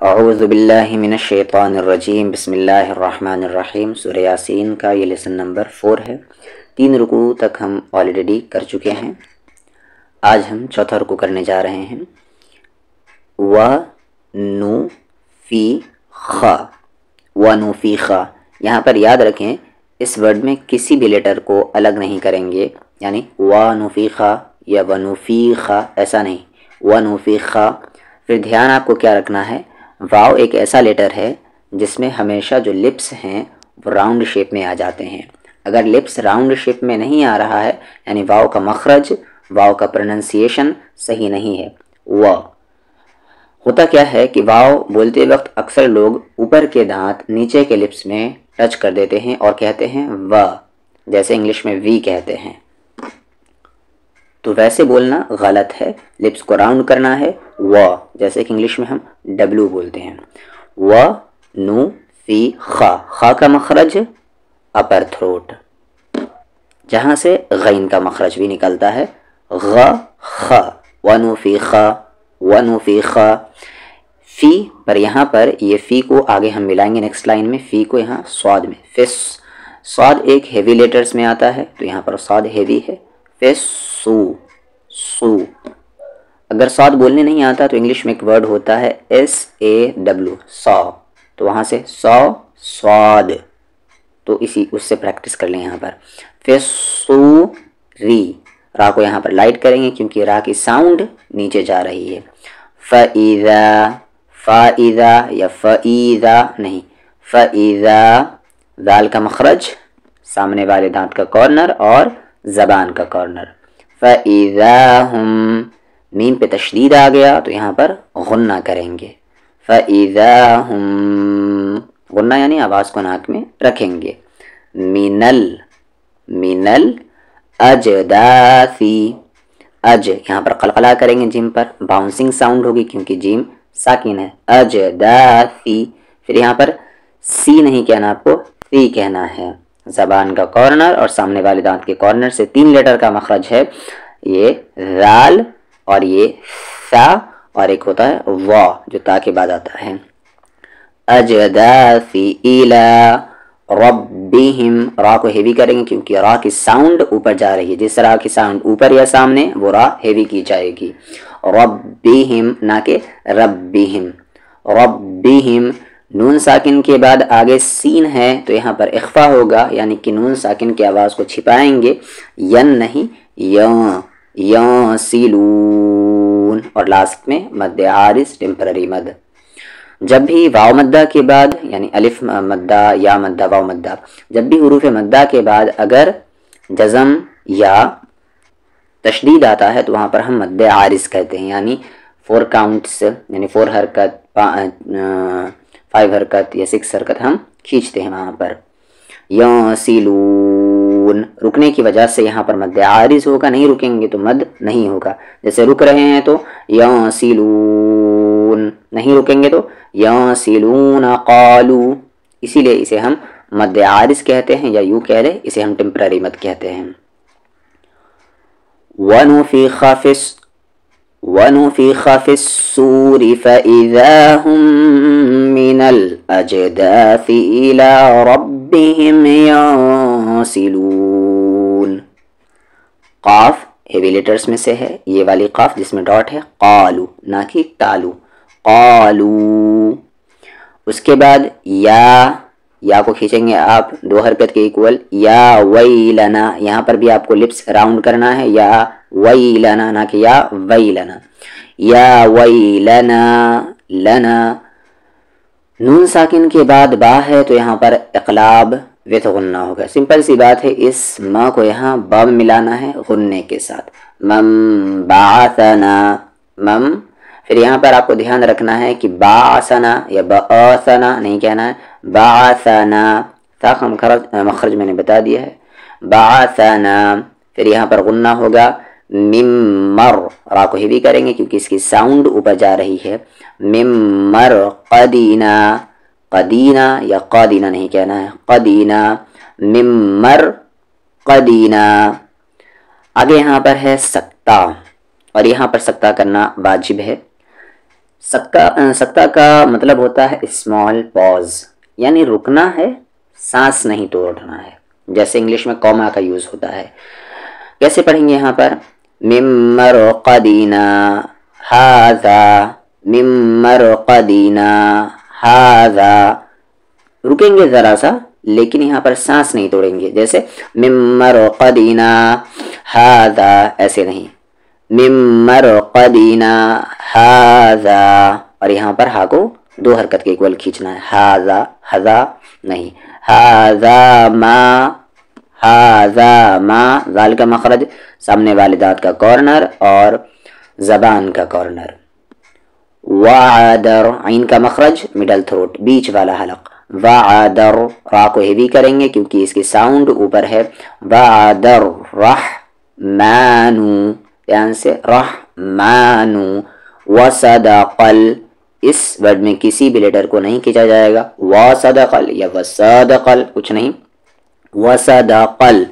اعوذ باللہ من الشیطان الرجیم بسم اللہ الرحمن الرحیم۔ سورہ یاسین کا یہ لیسن نمبر 4 ہے۔ 3 رکوع تک ہم آلریڈی کر چکے ہیں، آج ہم چوتھا رکوع کرنے جا رہے ہیں۔ وَنُفِخَ، یہاں پر یاد رکھیں اس ورڈ میں کسی بھی لیٹر کو الگ نہیں کریں گے، یعنی وَنُفِخَ یا وَنُفِخَ ایسا نہیں، وَنُفِخَ۔ پھر دھیان آپ کو کیا رکھنا ہے، واو ایک ایسا لیٹر ہے جس میں ہمیشہ جو لپس ہیں وہ راؤنڈ شیپ میں آ جاتے ہیں۔ اگر لپس راؤنڈ شیپ میں نہیں آ رہا ہے یعنی واو کا مخرج، واو کا پروننسیشن صحیح نہیں ہے۔ ہوتا کیا ہے کہ واو بولتے وقت اکثر لوگ اوپر کے دانت نیچے کے لپس میں ٹچ کر دیتے ہیں اور کہتے ہیں و، جیسے انگلش میں وی کہتے ہیں، تو ویسے بولنا غلط ہے۔ لپس کو راؤنڈ کرنا ہے و، جیسے کہ انگلش میں ہم ڈبلو بولتے ہیں۔ وَنُفِخَ، خا کا مخرج اپر تھروٹ، جہاں سے غین کا مخرج بھی نکلتا ہے، خ۔ وَنُفِخَ وَنُفِخَ، فی پر یہاں پر یہ فی کو آگے ہم ملائیں گے نیکسٹ لائن میں، فی کو یہاں صاد میں، فس، صاد ایک ہیوی لیٹرز میں آتا ہے تو یہاں پر صاد ہیوی ہے، فسو، سو۔ اگر صاد بولنے نہیں آتا تو انگلش میں ایک ورڈ ہوتا ہے SAW، سا، تو وہاں سے سا صاد، تو اس سے پریکٹس کر لیں۔ یہاں پر فسوری، را کو یہاں پر لائٹ کریں گے کیونکہ را کی ساؤنڈ نیچے جا رہی ہے۔ فَإِذَا، فَإِذَا یا فَإِذَا نہیں، فَإِذَا، دال کا مخرج سامنے والے دانت کا کارنر اور زبان کا کارنر، فَإِذَا هُمْ، میم پہ تشدید آ گیا تو یہاں پر غنہ کریں گے، فَإِذَا هُمْ، غنہ یعنی آواز کو ناک میں رکھیں گے، من الاجداثی، اج یہاں پر قلقلہ کریں گے جیم پر، باؤنسنگ ساؤنڈ ہوگی کیونکہ جیم ساکن ہے، اجداثی۔ پھر یہاں پر سی نہیں کہنا، آپ کو سی کہنا ہے، زبان کا کارنر اور سامنے والے دانت کے کارنر سے 3 لیٹر کا مخرج ہے، یہ ذال اور یہ سا، اور ایک ہوتا ہے وا جو تا کے بعد آتا ہے۔ اجداثی الى ربہم، را کو ہیوی کریں گے کیونکہ را کی ساؤنڈ اوپر جا رہی ہے، جس را کی ساؤنڈ اوپر یا سامنے وہ را ہیوی کی جائے گی، ربہم نہ کہ ربہم، ربہم۔ نون ساکن کے بعد آگے سین ہے تو یہاں پر اخفا ہوگا، یعنی کہ نون ساکن کی آواز کو چھپائیں گے، ین نہیں یا سیلون، اور لاسٹ میں مد عارض ٹیمپرری مد۔ جب بھی واو مدہ کے بعد یعنی الف مدہ یا مدہ واو مدہ، جب بھی حروف مدہ کے بعد اگر جزم یا تشدید آتا ہے تو وہاں پر ہم مد عارض کہتے ہیں، یعنی 4 کاؤنٹس یعنی 4 حرکت، 5 حرکت یا 6 حرکت ہم کھینچتے ہیں وہاں پر۔ یاسلون، رکنے کی وجہ سے یہاں پر مد عارض ہوگا، نہیں رکیں گے تو مد نہیں ہوگا، جیسے رک رہے ہیں تو یاسلون، نہیں رکیں گے تو یاسلون قالو، اسی لیے اسے ہم مد عارض کہتے ہیں، یا یوں کہہ لیں اسے ہم ٹیمپرری مد کہتے ہیں۔ وَنُفِخَ فِي الصُّورِ فَإِذَا هُمْ مِنَ الْأَجْدَاثِ إِلَى رَبِّهِمْ يَنْسِلُونَ، قاف ہیوی لیٹرز میں سے ہے، یہ والی قاف جس میں ڈاٹ ہے، قالو نہ کہ تالو، قالو۔ اس کے بعد یا کو کھینچیں گے آپ 2 حرکت کے ایکول، یا ویلنا، یہاں پر بھی آپ کو لپس راؤنڈ کرنا ہے، یا ویلنا نہ کہ یا ویلنا، یا ویلنا، لنا۔ نون ساکن کے بعد با ہے تو یہاں پر اقلاب وتھ غنہ ہوگا، سمپل سی بات ہے، اس ما کو یہاں با میں ملانا ہے غنے کے ساتھ، مم بعثنا، مم۔ پھر یہاں پر آپ کو دھیان رکھنا ہے کہ بعثنا یا بعثنا نہیں کہنا ہے، بعثنا، تا کا مخرج میں نے بتا دیا ہے، بعثنا۔ پھر یہاں پر غنہ ہوگا، ممر، را کو ہیوی کریں گے کیونکہ اس کی ساؤنڈ اوپر جا رہی ہے، ممر قدینا، قدینا یا قادینا نہیں کہنا ہے، قدینا، ممر قدینا۔ آگے یہاں پر ہے سکتہ، اور یہاں پر سکتہ کرنا واجب ہے، سکتہ کا مطلب ہوتا ہے اسمال پاز، یعنی رکنا ہے، سانس نہیں توڑنا ہے، جیسے انگلش میں کوما کا یوز ہوتا ہے۔ کیسے پڑھیں گے یہاں پر؟ من مرقدنا ھذا، من مرقدنا ھذا، رکیں گے ذرا سا لیکن یہاں پر سانس نہیں توڑیں گے، جیسے من مرقدنا ھذا، ایسے نہیں، من مرقدنا ھذا، اور یہاں پر ہا کو دو حرکت کے اکول کھینچنا ہے، ھذا، ھذا نہیں، ھذا ما، ھذا ما، ذال کا مخرج سامنے والے دانت کا کارنر اور زبان کا کارنر، وعدر، عین کا مخرج مڈل تھروٹ بیچ والا حلق، وعدر، را کو ہیوی کریں گے کیونکہ اس کی ساؤنڈ اوپر ہے، وعدر رحمانو، دھیان سے، رحمانو، وصدقل، اس ورڈ میں کسی بھی لیٹر کو نہیں کھینچا جائے گا، وصدقل یا وصدقل کچھ نہیں، وصدقل،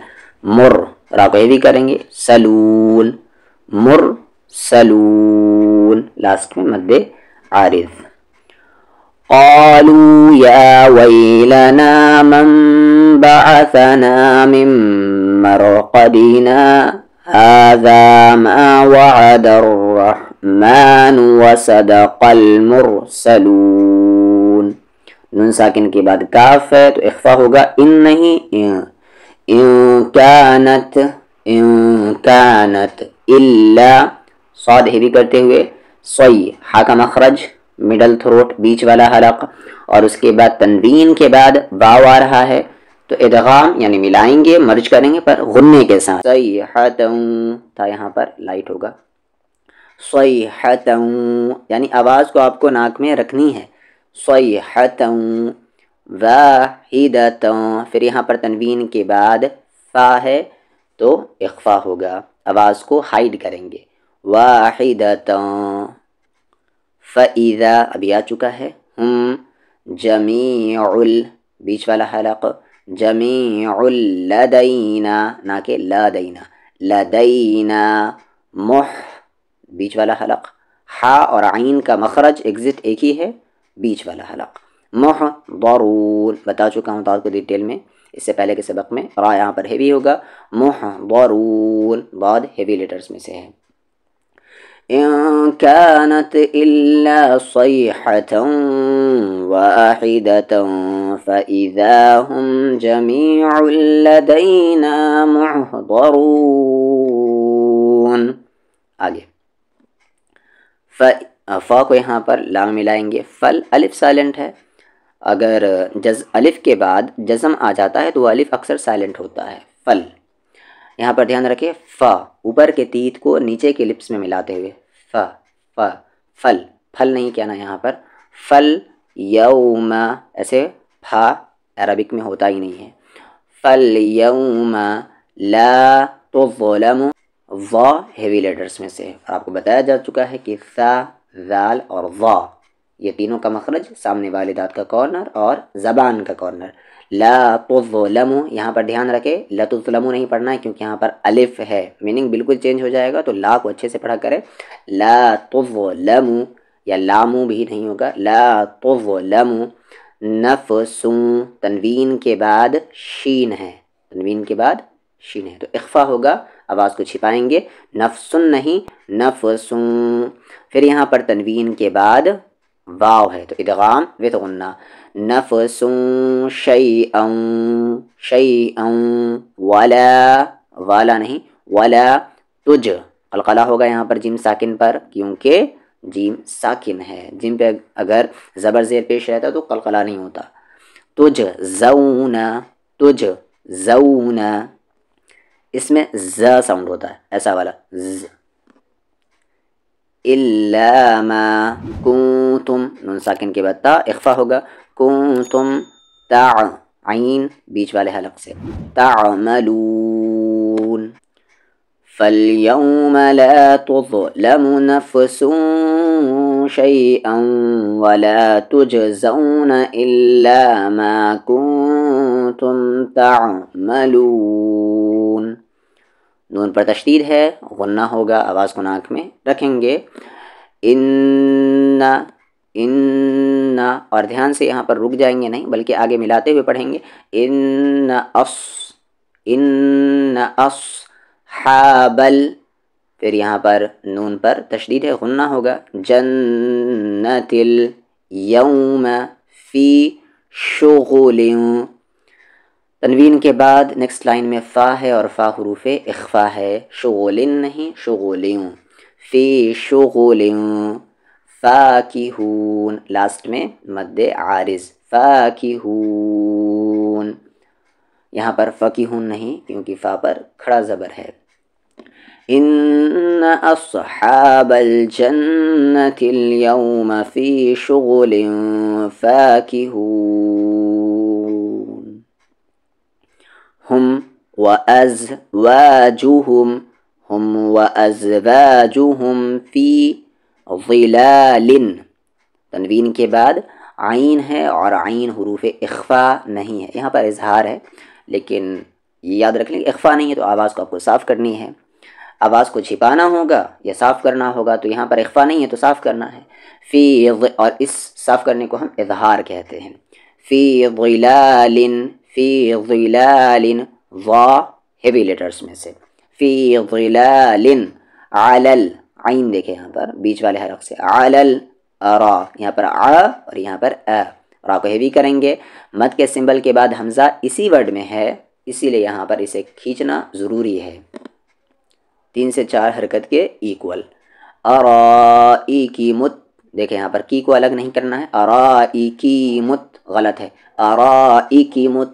مر، را کو ہیوی کریں گے، سلون، مر سلون، لاسٹ میں مد عارض، قالوا یا ویلنا من بعثنا من مرقدنا هذا ما وعد الرحمن وصدق المرسلون، نون ساکن کے بعد کاف ہے تو اخفا ہوگا، ان نہیں، ان کانت الا، صاد ہیوی کرتے ہوئے، صی، ہا کا مخرج مڈل تھروٹ بیچ والا حلق، اور اس کے بعد تنوین کے بعد واو آ رہا ہے تو ادغام یعنی ملائیں گے، مرج کریں گے پر غننے کے ساتھ، صیحتاً تھا یہاں پر لائٹ ہوگا، صیحتاً یعنی آواز کو آپ کو ناک میں رکھنی ہے، صیحتاً واحدتاً، پھر یہاں پر تنوین کے بعد فا ہے تو اخفا ہوگا، آواز کو ہائیڈ کریں گے، واحدتاً، فَإِذَا ابھی آ چکا ہے، ہم جمیع، بیچ والا حلق، جمیع لدینا، نہ کہ لدینا، لدینا، بیچ والا حلق، ہا اور عین کا مخرج ایگزٹ ایک ہی ہے، بیچ والا حلق، محضرون، بتا چکا ہوں آپ کو ڈیٹیل میں اس سے پہلے کے سبق میں، را یہاں پر ہیوی ہوگا، محضرون، بعد ہیوی لیٹرز میں سے ہے، إن كانت إلا صيحة واحدة فإذا هم جميع لدينا محضرون، آگے فا کو یہاں پر لام ملائیں گے، فل، الف سائلنٹ ہے، اگر الف کے بعد جزم آ جاتا ہے تو وہ الف اکثر سائلنٹ ہوتا ہے، فل، یہاں پر دھیان رکھیں، فا اوپر کے تیت کو نیچے کے لپس میں ملاتے ہوئے، فا، فا، فل، پھل نہیں کہنا یہاں پر، فل یوم، ایسے پھا عربک میں ہوتا ہی نہیں ہے، فل یوم لا تظلم، وا ہیوی لیٹرز میں سے، اور آپ کو بتایا جا چکا ہے کہ ثا، ذال اور وا یہ تینوں کا مخرج سامنے والے دانت کا کارنر اور زبان کا کارنر، لا تظلم، یہاں پر دھیان رکھے لا تظلم نہیں پڑھنا ہے کیونکہ یہاں پر الف ہے، میننگ بالکل چینج ہو جائے گا، تو لا کو اچھے سے پڑھا کرے، لا تظلم، یا لامو بھی نہیں ہوگا، لا تظلم نفس، تنوین کے بعد شین ہے، تنوین کے بعد شین ہے تو اخفا ہوگا، آواز کو چھپائیں گے، نفس نہیں، نفس، پھر یہاں پر تنوین کے بعد واو ہے تو ادغام وتھ غنہ، نفس شیئا، شیئا، ولا، والا نہیں، ولا تج، قلقلہ ہوگا یہاں پر جیم ساکن پر کیونکہ جیم ساکن ہے، جیم پہ اگر زبر زیر پیش رہتا تو قلقلہ نہیں ہوتا، تج زونا، تج زونا، اس میں ز ساؤنڈ ہوتا ہے ایسا والا ز، الا ما کنتم، نون ساکن کے بعد تا اخفا ہوگا، کنتم تع، عین بیچ والے حلق سے، تعملون، فَالْيَوْمَ لَا تُظْلَمُ نَفْسٌ شَيْئًا وَلَا تُجْزَوْنَ إِلَّا مَا كُنتُمْ تَعْمَلُونَ، نون پر تشدید ہے، غنہ ہوگا، آواز کو ناک میں رکھیں گے، ان ان، اور دھیان سے یہاں پر رک جائیں گے نہیں بلکہ آگے ملاتے ہوئے پڑھیں گے ان اصحابل، پھر یہاں پر نون پر تشدید ہے، غنہ ہوگا، جنت الیوم فی شغل، تنوین کے بعد نیکسٹ لائن میں فا ہے اور فا حروف اخفا ہے، شغل نہیں شغلوں، فی شغل فاکہون، لاسٹ میں مد عارض فاکہون، یہاں پر فاکہون نہیں کیونکہ فا پر کھڑا زبر ہے، ان اصحاب الجنة اليوم فی شغل فاکہون، ہم وازواجہم فی ظلال، تنوین کے بعد عین ہے اور عین حروف اخفا نہیں ہے، یہاں پر اظہار ہے لیکن یہ یاد رکھ لیں اخفا نہیں ہے تو آواز کو آپ کو صاف کرنی ہے، آواز کو چھپانا ہوگا یا صاف کرنا ہوگا، تو یہاں پر اخفا نہیں ہے تو صاف کرنا ہے، فی، اور اس صاف کرنے کو ہم اظہار کہتے ہیں، فی ظلال، فی ظلال، ظا ہیوی لیٹرز میں سے، فی ظلال، علل، عین دیکھیں یہاں پر بیچ والے حرف سے، علل را، یہاں پر ع اور یہاں پر ا، را کو ہیوی کریں گے، مد کے سمبل کے بعد حمزہ اسی ورڈ میں ہے اسی لیے یہاں پر اسے کھینچنا ضروری ہے، 3 سے 4 حرکت کے ایکول، ارائی کی مت، دیکھیں یہاں پر کی کو الگ نہیں کرنا ہے، ارائی کی مت غلط ہے، ارائی کی مت،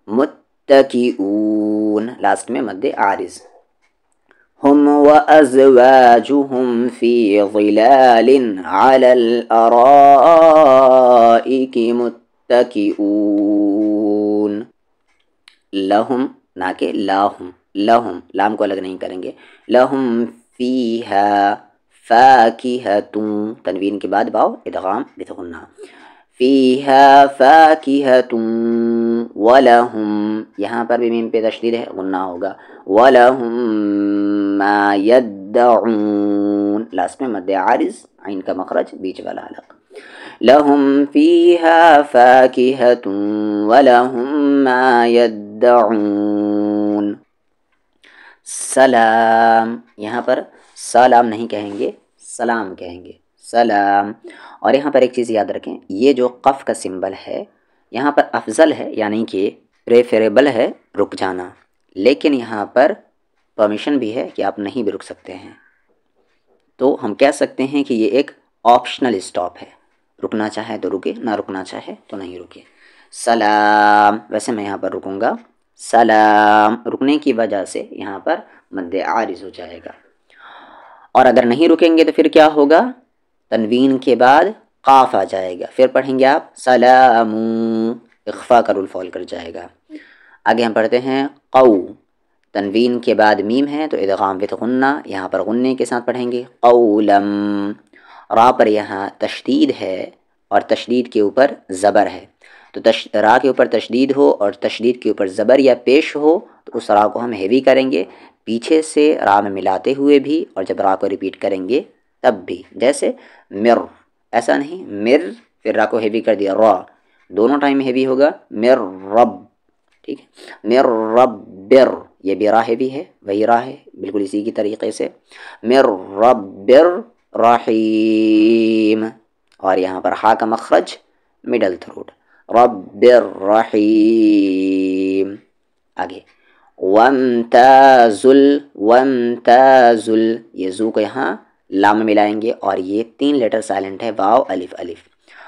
متکئون، لاسٹ میں مد عارض، ہم وازواجہم فی ظلال علی الارائک متکئون، لہم نہ کہ لاہم، لہم، لام کو الگ نہیں کریں گے، لہم فیہا فاکہۃ، تنوین کے بعد واو ادغام بغنہ، فیہا فاکہۃ ولہم، یہاں پر بھی میم پہ تشدید ہے غنہ ہوگا، ولہم ما یدعون، لاسٹ میں مد عارض، عین کا مخرج بیچ والا حلق، لہم فیہا فاکہۃ ولہم ما یدعون، سلام، یہاں پر سلام نہیں کہیں گے سلام کہیں گے، سلام، اور یہاں پر ایک چیز یاد رکھیں، یہ جو قف کا سمبل ہے یہاں پر افضل ہے یعنی کہ پریفریبل ہے رک جانا، لیکن یہاں پر پرمیشن بھی ہے کہ آپ نہیں بھی رک سکتے ہیں، تو ہم کہہ سکتے ہیں کہ یہ ایک آپشنل اسٹاپ ہے، رکنا چاہے تو رکے، نہ رکنا چاہے تو نہیں رکے، سلام، ویسے میں یہاں پر رکوں گا، سلام، رکنے کی وجہ سے یہاں پر مد عارض ہو جائے گا، اور اگر نہیں رکیں گے تو پھر کیا ہوگا، تنوین کے بعد قاف آ جائے گا، پھر پڑھیں گے آپ سلام، اخفا کا رول فال کر جائے گا، آگے ہم پڑھتے ہیں قو، تنوین کے بعد میم ہے تو ادغام بغنہ، یہاں پر غنے کے ساتھ پڑھیں گے، قولم، را پر یہاں تشدید ہے اور تشدید کے اوپر زبر ہے، تو را کے اوپر تشدید ہو اور تشدید کے اوپر زبر یا پیش ہو تو اس را کو ہم ہیوی کریں گے، پیچھے سے را میں ملاتے ہوئے بھی، اور جب را کو ریپیٹ کریں گے تب بھی، جیسے مر، ایسا نہیں مر پھر را کو ہیوی کر دیا، را دونوں ٹائم ہیوی ہوگا، مر رب، ٹھیک ہے، مر ربر، یہ بھی را ہیوی ہے، وہی را ہے بالکل اسی کی طریقے سے، مر ربر رحیم، اور یہاں پر ہا کا مخرج مڈل تھروٹ، رب الرحیم، آگے وامتازل، یہ زو کو یہاں لام ملائیں گے اور یہ 3 لیٹر سائلنٹ ہے، واو الف الف،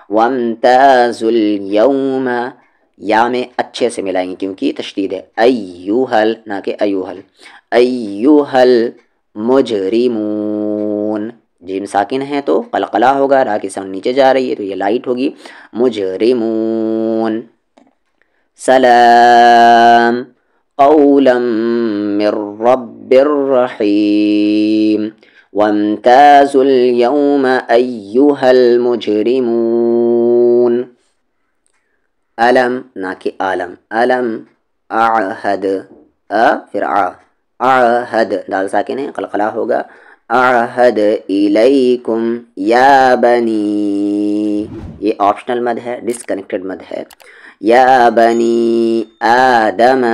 وامتازل یوم، یا میں اچھے سے ملائیں گے کیونکہ تشدید ہے، ایوہل نہ کہ ایوہل، ایوہل مجرمون، جیم ساکن ہے تو قلقلہ ہوگا، را کی ساؤنڈ نیچے جا رہی ہے تو یہ لائٹ ہوگی، مجرمون، سلام قولا من رب الرحیم، وامتازوا اليوم ایوہا المجرمون، علم نہ کہ عالم، علم اعہد، پھر عہد، دال ساکن ہے قلقلہ ہوگا، اعہد الیکم یا بنی، یہ آپشنل مد ہے، ڈسکنیکٹڈ مد ہے. یا بنی آدم،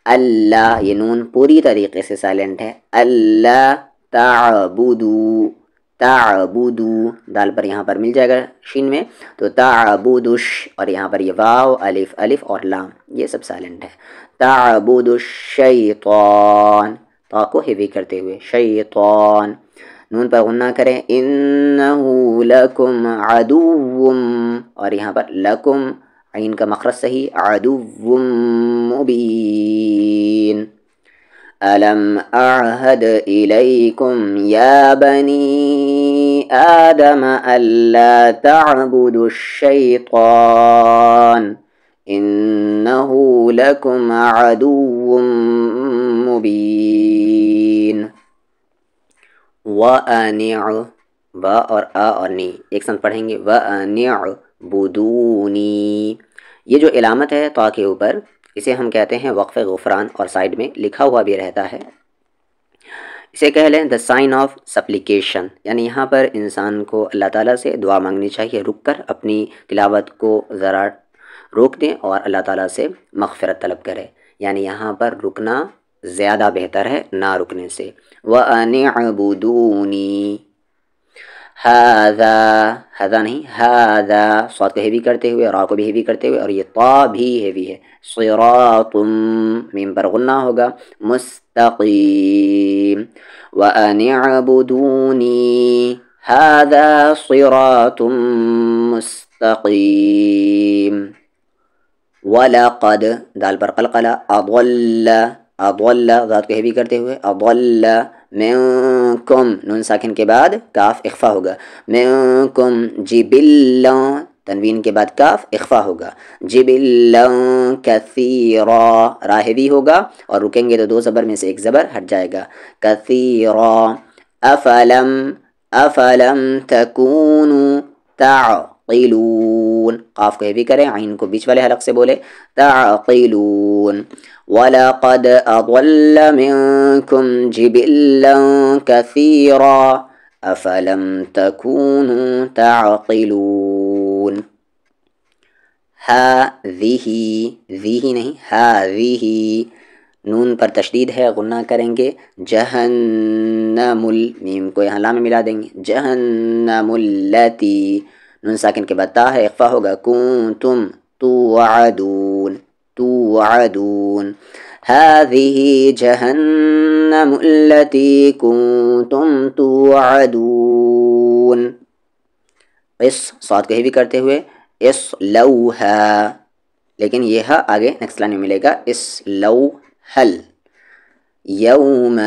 اللہ، یہ نون پوری طریقے سے سائلنٹ ہے. اللہ تعبدو، تعبدو، دال پر یہاں پر مل جائے گا شین میں تو تعبدش، اور یہاں پر یہ واو الف الف اور لام یہ سب سائلنٹ ہے. تعبد الشیطان، تا کو ہیوی کرتے ہوئے، شیطان، نون پر غنہ کریں. انہو لکم عدو، اور یہاں پر لکم عین کا مخرج صحیح، عدو مبین. ألم أعهد إليكم يا بني آدم ألا تعبدوا الشيطان إنه لكم عدو مبين. وَأَنِعْ، با اور آ اور نی ایک ساتھ پڑھیں گے. وَأَنِعْبُدُونِی، یہ جو علامت ہے تا کے اوپر اسے ہم کہتے ہیں وقف غفران، اور سائڈ میں لکھا ہوا بھی رہتا ہے. اسے کہہ لیں دا سائن آف سپلیکیشن، یعنی یہاں پر انسان کو اللہ تعالیٰ سے دعا مانگنی چاہیے، رک کر اپنی تلاوت کو ذرا روک دیں اور اللہ تعالیٰ سے مغفرت طلب کرے، یعنی یہاں پر رکنا زیادہ بہتر ہے نہ رکنے سے. وَأَنِعْبُدُونِی ہذا، ہذا نہیں ہذا، صاد کو ہیوی کرتے ہوئے، را کو بھی ہیوی کرتے ہوئے، اور یہ طا بھی ہیوی ہے. صراط، میم پر غنہ ہوگا، مستقیم. وَأَنِعْبُدُونِی هذا صراط مستقیم. وَلَقَدْ، دال پر قلقلہ، اضل، اضل، ذات کو ہیوی کرتے ہوئے، اضل منکم، نون ساکن کے بعد کاف اخفا ہوگا، منکم جبلا، تنوین کے بعد کاف اخفا ہوگا، جبلا کثیرا، را ہیوی ہوگا اور رکیں گے تو دو زبر میں سے ایک زبر ہٹ جائے گا، کثیرا. افلم، افلم تکونوا تعقلون، قاف کو ہیوی کریں، عین کو بیچ والے حلق سے بولے، تعقلون. وَلَقَدْ أَضَلَّ مِنْكُمْ جِبِلًّا كَثِيرًا أَفَلَمْ تَكُونُوا تَعْقِلُونَ. هَذِهِ، ذِهِ نہیں هَذِهِ، نون پر تشدید ہے، غنہ کریں گے. جہنم، میم کو یہاں لام میں ملا دیں گے، جہنم التی، نون ساکن کے بعد تا ہے اخفا ہوگا، کنتم توعدون، توعدون. هذه جهنم التي كنتم توعدون. اس صاد کو ہیوی کرتے ہوئے، اصلوها، لیکن یہ ہے آگے نیکسٹ لائن میں ملے گا، اصلوهل. یوم،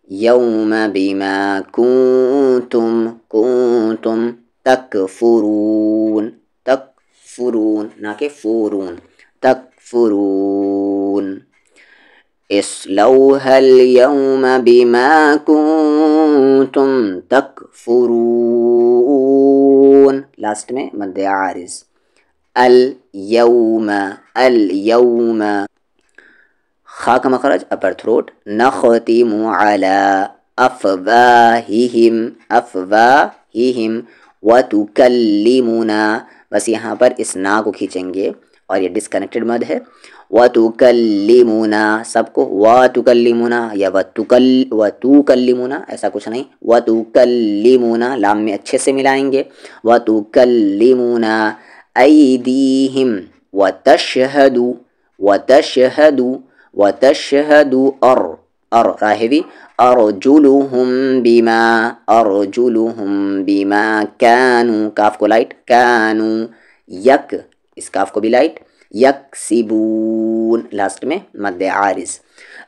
یوم بما کنتم، کنتم تکفرون، تکفرون نہ کہ فورون، تکفرون. اصلوها اليوم بما کنتم تکفرون، لاسٹ میں مد عارض. الیوم، الیوم، خا کا مخرج اپر تھروٹ، نختم علی افواہہم، افواہہم، وتکلمنا، بس یہاں پر اس نا کو کھینچیں گے اور یہ ڈسکنیکٹڈ مد ہے. وتکلمنا، سب کو وتکلمنا یا وتکلمنا ایسا کچھ نہیں، وتکلمنا لام میں اچھے سے ملائیں گے. وتکلمنا ایدیہم، وتشہد، وتشہد، وتشہد ار راہوی، ارجلہم بما، ارجلہم بما کانوا، کاف کو لائٹ، کانوا، یک، اس کاف کو بھی لائٹ، یکسبون، لاسٹ میں مد عارض.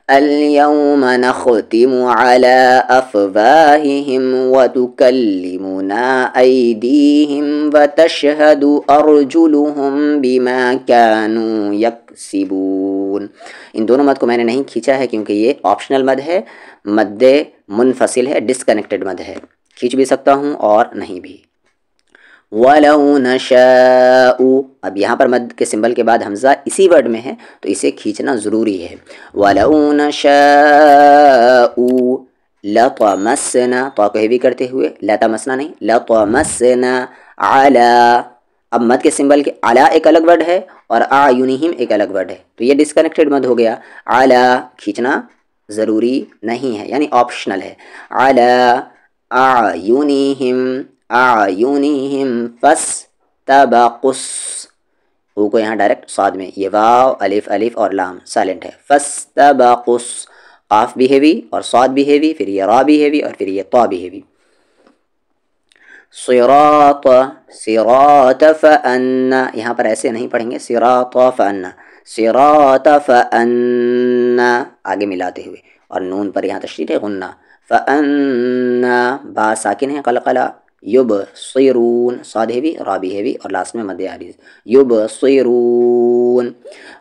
اليوم نختم على افواہہم وتکلمنا ایدیہم وتشہد ارجلہم بما کانوا یکسبون. ان دونوں مد کو میں نے نہیں کھینچا ہے کیونکہ یہ آپشنل مد ہے، مد منفصل ہے، ڈسکنیکٹڈ مد ہے، کھینچ بھی سکتا ہوں اور نہیں بھی. وَلَوْ نَشَاءُ، اب یہاں پر مد کے سمبل کے بعد حمزہ اسی ورڈ میں ہے تو اسے کھینچنا ضروری ہے. وَلَوْ نَشَاءُ لطمسنا، تو کو ہیوی کرتے ہوئے، لطمسنا نہیں، لطمسنا علی، اب مد کے سمبل کے علی ایک الگ ورڈ ہے اور اعینہم ایک الگ ورڈ ہے، تو یہ ڈسکنیکٹڈ مد ہو گیا. علی کھینچنا ضروری نہیں ہے یعنی آپشنل ہے. علی اعینہم، اعینہم فاستبقوا، او کو یہاں ڈائریکٹ صاد میں، یہ واو الف الف اور لام سائلنٹ ہے. فاستبقوا، قاف بھی ہیوی اور صاد بھی ہیوی، پھر یہ را بھی ہیوی اور پھر یہ طا بھی ہیوی. صراط، صراط فأن، یہاں پر ایسے نہیں پڑھیں گے، صراط فأن، صراط فأن آگے ملاتے ہوئے، اور نون پر یہاں تشدید ہے غنہ. فأن با ساکن ہے قلقلہ، یبصرون صاد ہیوی را بھی ہیوی اور لاسٹ میں مد عارض، یبصرون.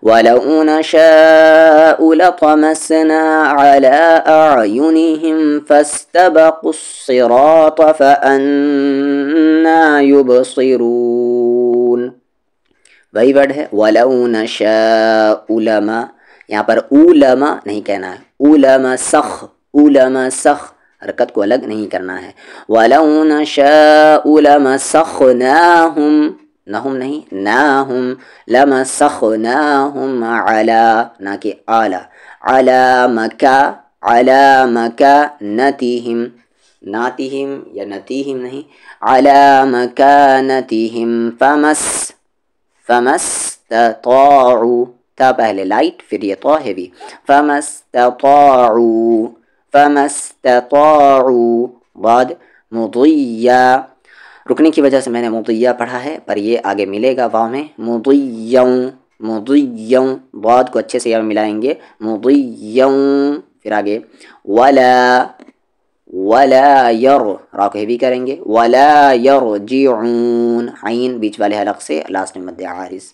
وَلَوْ نَشَاءُ لَطَمَسْنَا عَلَىٰ أَعْيُنِهِمْ فَاسْتَبَقُوا الصِّرَاطَ فَأَنَّىٰ يُبْصِرُونَ. وہی ورڈ ہے وَلَوْ نَشَاءُ لَمَا، یہاں پر اولما نہیں کہنا ہے، اولما سخ، اولما سخ، حرکت کو الگ نہیں کرنا ہے. وَلَوْ نَشَاءُ لَمَسَخْنَاهُمْ، نہم نہیں، ناہم، لَمَسَخْنَاهُمْ عَلَى، نہ کہ اعلیٰ، عَلَى مَكَا، عَلَى مَكَانَتِهِمْ، ناتِهِمْ یا نتیہم نہیں، عَلَى مَكَانَتِهِمْ فَمَسْتَطَاعُوا، تا پہلے لائٹ پھر یہ طا ہیوی، فَمَسْتَطَاعُوا، فَمَسْتَطَاعُوا بعد مضیّا، رکنے کی وجہ سے میں نے مضیّا پڑھا ہے پر یہ آگے ملے گا واو میں، مضیّوں، مضیّوں، بعد کو اچھے سے یہاں ملائیں گے، مضیّوں، پھر آگے ولا، ولا یر، را کو ہیوی کریں گے، ولا یرجعون، عین بیچ والے حلق سے لاسٹ میں مد عارض،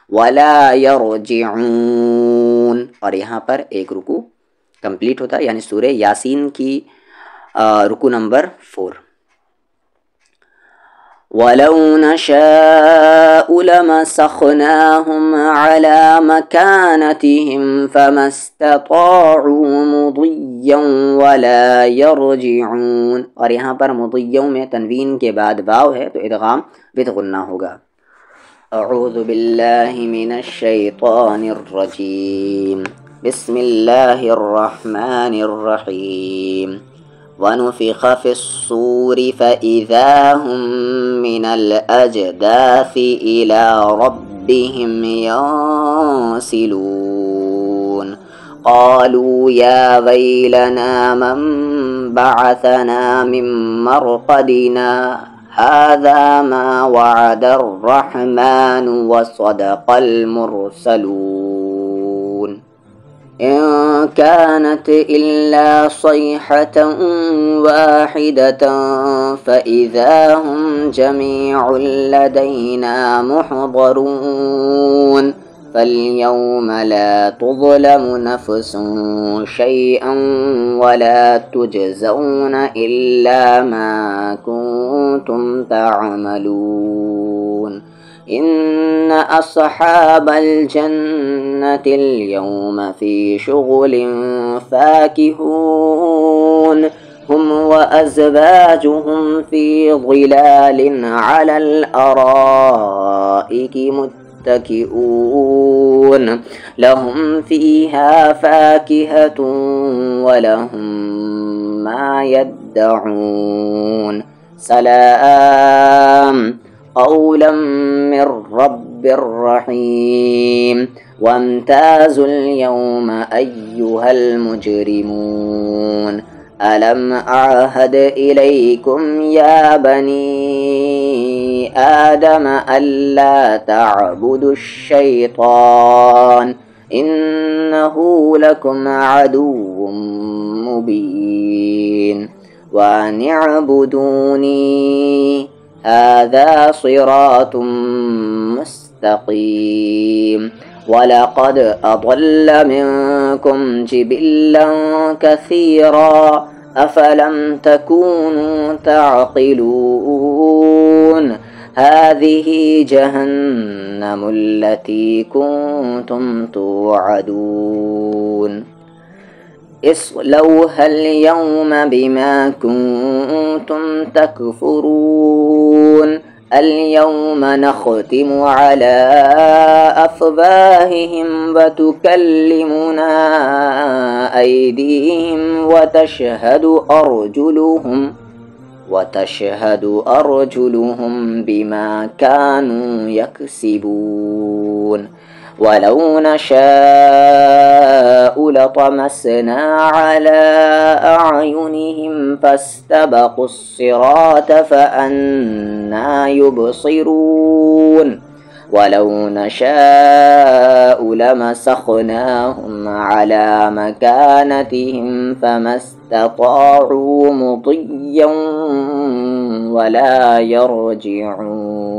ولا یرجعون. اور یہاں پر ایک رکوع کمپلیٹ ہوتا ہے یعنی سورہ یاسین کی رکوع نمبر 4. وَلَوْ نَشَاءُ لَمَسَخْنَاهُمْ عَلَى مَكَانَتِهِمْ فَمَا اسْتَطَاعُوا مُضِيًّا وَلَا يَرْجِعُونَ. اور یہاں پر مضیّوں میں تنوین کے بعد واو ہے تو ادغام بدغنہ ہوگا. اعوذ باللہ من الشیطان الرجیم، بسم اللہ الرحمن الرحیم. وَنُفِخَ فِي الصُّورِ فَإِذَا هُم مِّنَ الْأَجْدَاثِ إِلَىٰ رَبِّهِمْ يَنسِلُونَ. قَالُوا يَا وَيْلَنَا مَن بَعَثَنَا مِن مَّرْقَدِنَا هَٰذَا مَا وَعَدَ الرَّحْمَٰنُ وَصَدَقَ الْمُرْسَلُونَ. إِن كَانَتْ إِلَّا صَيْحَةً وَاحِدَةً فَإِذَا هُمْ جَمِيعٌ لَّدَيْنَا مُحْضَرُونَ. فَالْيَوْمَ لَا تُظْلَمُ نَفْسٌ شَيْئًا وَلَا تُجْزَوْنَ إِلَّا مَا كُنتُمْ تَعْمَلُونَ. إِنَّ أَصْحَابَ الْجَنَّةِ الْيَوْمَ فِي شُغُلٍ فَاكِهُونَ. هُمْ وَأَزْوَاجُهُمْ فِي ظِلَالٍ عَلَى الْأَرَائِكِ مُتَّكِئُونَ. لَهُمْ فِيهَا فَاكِهَةٌ وَلَهُمْ مَا يَدَّعُونَ. سَلَامٌ قَوْلًا مِّن رَّبٍّ رَّحِيمٍ. وَامْتَازُوا الْيَوْمَ أَيُّهَا الْمُجْرِمُونَ. أَلَمْ أَعْهَدْ إِلَيْكُمْ يَا بَنِي آدَمَ أَلَّا تَعْبُدُوا الشَّيْطَانَ إِنَّهُ لَكُمْ عَدُوٌّ مُّبِينٌ. وَأَنِ اعْبُدُونِي هَٰذَا صِرَاطٌ مُّسْتَقِيمٌ. وَلَقَدْ أَضَلَّ مِنكُمْ جِبِلًّا كَثِيرًا أَفَلَمْ تَكُونُوا تَعْقِلُونَ. هَٰذِهِ جَهَنَّمُ الَّتِي كُنتُمْ تُوعَدُونَ. اصلوها اليوم بما كنتم تكفرون اليوم نختم على أفواههم وتكلمنا أيديهم وتشهد أرجلهم بما كانوا يكسبون ولو نشاء لطمسنا على أعينهم فاستبقوا الصراط فأنى يبصرون ولو نشاء لمسخناهم على مكانتهم فما استطاعوا مضيا ولا يرجعون.